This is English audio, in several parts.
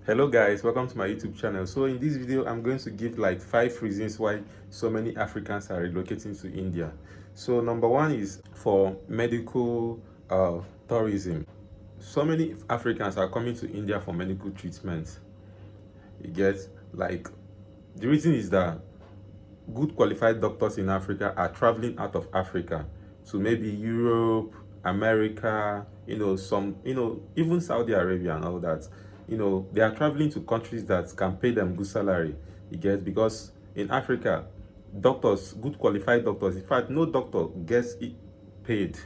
Hello guys, welcome to my YouTube channel. So in this video, I'm going to give like 5 reasons why so many Africans are relocating to India. So number one is for medical tourism. So many Africans are coming to India for medical treatment. You get, like, the reason is that good qualified doctors in Africa are traveling out of Africa to maybe Europe, America, even Saudi Arabia and all that. They are traveling to countries that can pay them good salary. You get, because in Africa, doctors, good qualified doctors, in fact, no doctor gets paid,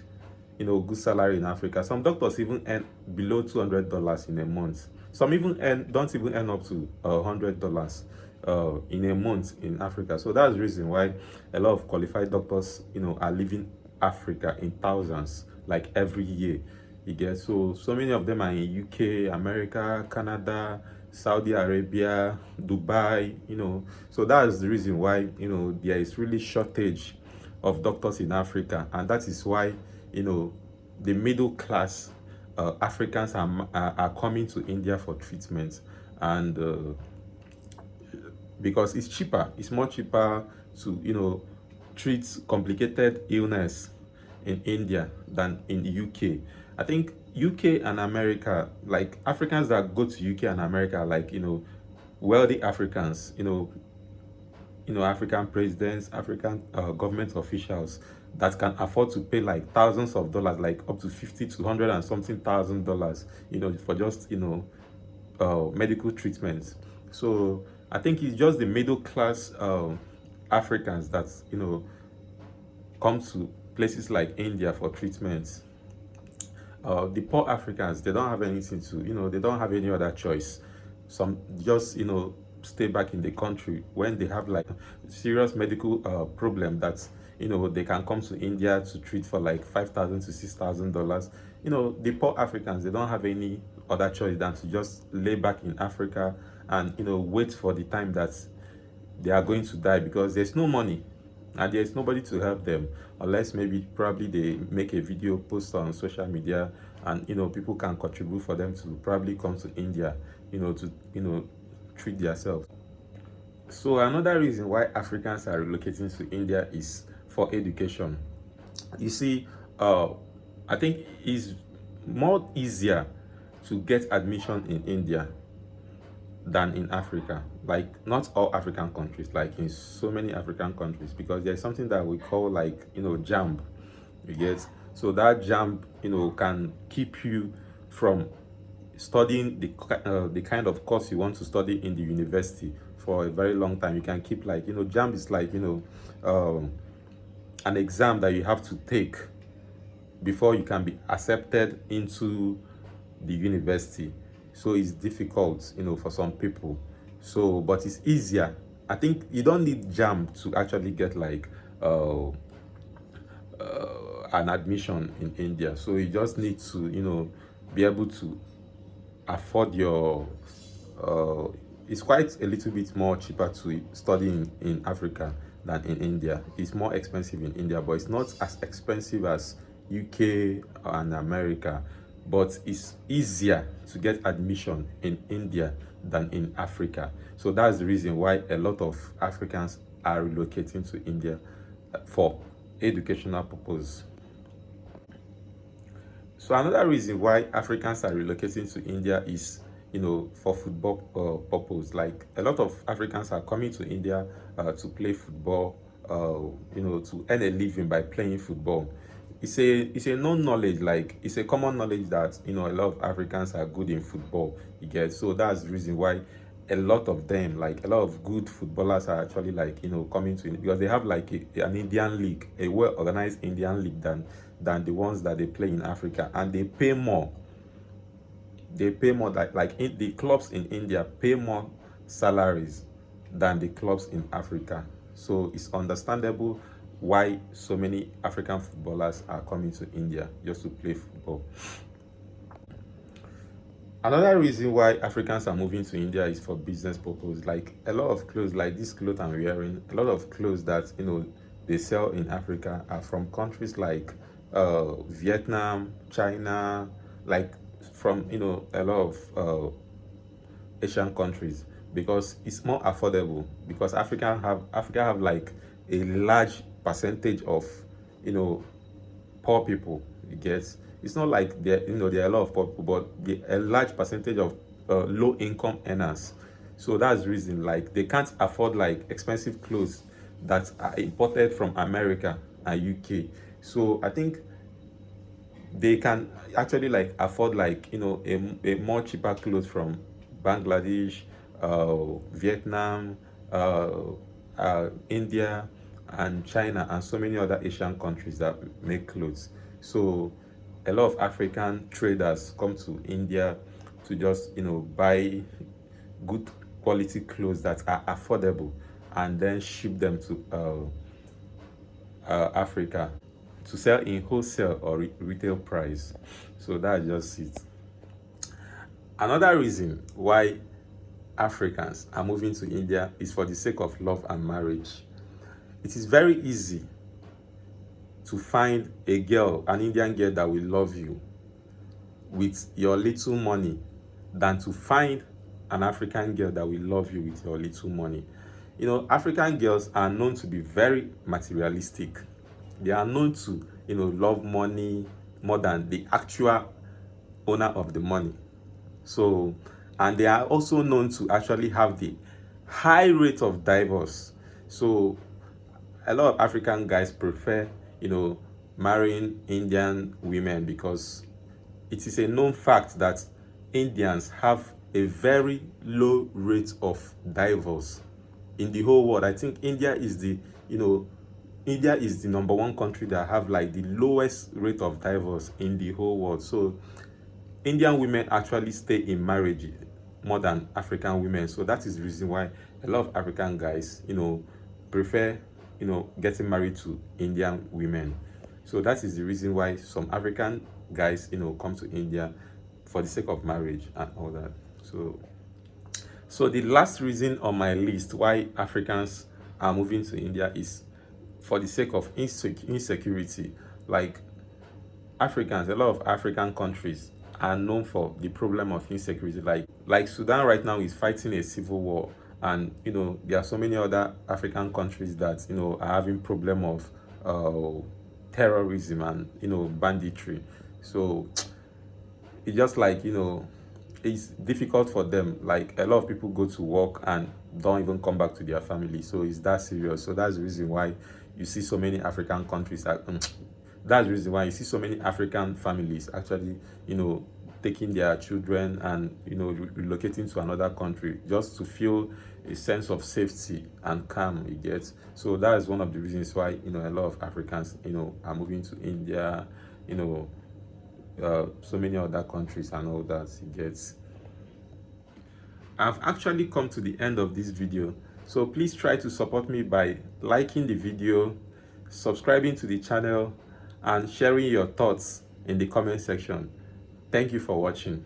good salary in Africa. Some doctors even earn below $200 in a month. Some even don't even earn up to $100 in a month in Africa. So that's the reason why a lot of qualified doctors, are leaving Africa in thousands, like every year. You get, so many of them are in UK, America, Canada, Saudi Arabia, Dubai. So that's the reason why there is really shortage of doctors in Africa, and that is why the middle class Africans are coming to India for treatment, and because it's cheaper, it's more cheaper to treat complicated illness in India than in the UK. I think UK and America, like Africans that go to UK and America, like wealthy Africans, African presidents, African government officials that can afford to pay like thousands of dollars, like up to 50 to 100 and something $1,000, for just medical treatments. So I think it's just the middle class Africans that come to places like India for treatments. The poor Africans, they don't have anything to, they don't have any other choice. Some just stay back in the country when they have like serious medical problem that they can come to India to treat for like $5,000 to $6,000. The poor Africans, they don't have any other choice than to just lay back in Africa and wait for the time that they are going to die, because there's no money and there's nobody to help them, unless maybe probably they make a video post on social media, and people can contribute for them to probably come to India to treat themselves. So another reason why Africans are relocating to India is for education. You see, I think it's more easier to get admission in India than in Africa. Like, not all African countries, like in so many African countries, because there's something that we call like JAMB. You get, so that JAMB can keep you from studying the kind of course you want to study in the university for a very long time. You can keep, like, JAMB is like an exam that you have to take before you can be accepted into the university. So it's difficult for some people. So but it's easier. I think you don't need JAMB to actually get like an admission in India. So you just need to be able to afford your it's quite a little bit more cheaper to study in Africa than in India. It's more expensive in India, but it's not as expensive as UK and America. But it's easier to get admission in India than in Africa. So that's the reason why a lot of Africans are relocating to India for educational purpose. So another reason why Africans are relocating to India is, for football purpose. Like, a lot of Africans are coming to India to play football, to earn a living by playing football. It's a known knowledge, like it's a common knowledge that a lot of Africans are good in football. You get, so that's the reason why a lot of them, like a lot of good footballers, are actually like coming to India, because they have like an Indian league, a well organized Indian league than the ones that they play in Africa, and they pay more. They pay more, the clubs in India pay more salaries than the clubs in Africa. So it's understandable why so many African footballers are coming to India just to play football. Another reason why Africans are moving to India is for business purpose. Like, a lot of clothes, like this clothes I'm wearing, a lot of clothes that they sell in Africa are from countries like Vietnam, China, like from a lot of Asian countries because it's more affordable, because Africa have like a large percentage of, you know, poor people. You get, it's not like there, you know, there are a lot of poor people, but a large percentage of low income earners. So that's the reason, like, they can't afford like expensive clothes that are imported from America and UK. So I think they can actually like afford, like, you know, a more cheaper clothes from Bangladesh, Vietnam, India, and China, and so many other Asian countries that make clothes. So a lot of African traders come to India to just, you know, buy good quality clothes that are affordable, and then ship them to Africa to sell in wholesale or retail price. So that's just it. Another reason why Africans are moving to India is for the sake of love and marriage. It is very easy to find a girl, an Indian girl, that will love you with your little money than to find an African girl that will love you with your little money. You know, African girls are known to be very materialistic. They are known to, you know, love money more than the actual owner of the money. So, and they are also known to actually have the high rate of divorce. So a lot of African guys prefer, you know, marrying Indian women because it is a known fact that Indians have a very low rate of divorce in the whole world. I think India is the, you know, India is the number one country that have like the lowest rate of divorce in the whole world. So Indian women actually stay in marriage more than African women. So that is the reason why a lot of African guys, you know, prefer, you know, getting married to Indian women. So that is the reason why some African guys, you know, come to India for the sake of marriage and all that. So the last reason on my list why Africans are moving to India is for the sake of insecurity. Like, Africans, a lot of African countries are known for the problem of insecurity. Like Sudan right now is fighting a civil war, and you know there are so many other African countries that, you know, are having problem of terrorism and, you know, banditry. So it's just like, you know, it's difficult for them. Like, a lot of people go to work and don't even come back to their family. So it's that serious. So that's the reason why you see so many African countries that's the reason why you see so many African families actually, you know, taking their children and, you know, relocating to another country just to feel a sense of safety and calm, you get. So that is one of the reasons why, you know, a lot of Africans, you know, are moving to India, you know, so many other countries and all that, you get. I've actually come to the end of this video, so please try to support me by liking the video, subscribing to the channel, and sharing your thoughts in the comment section. Thank you for watching.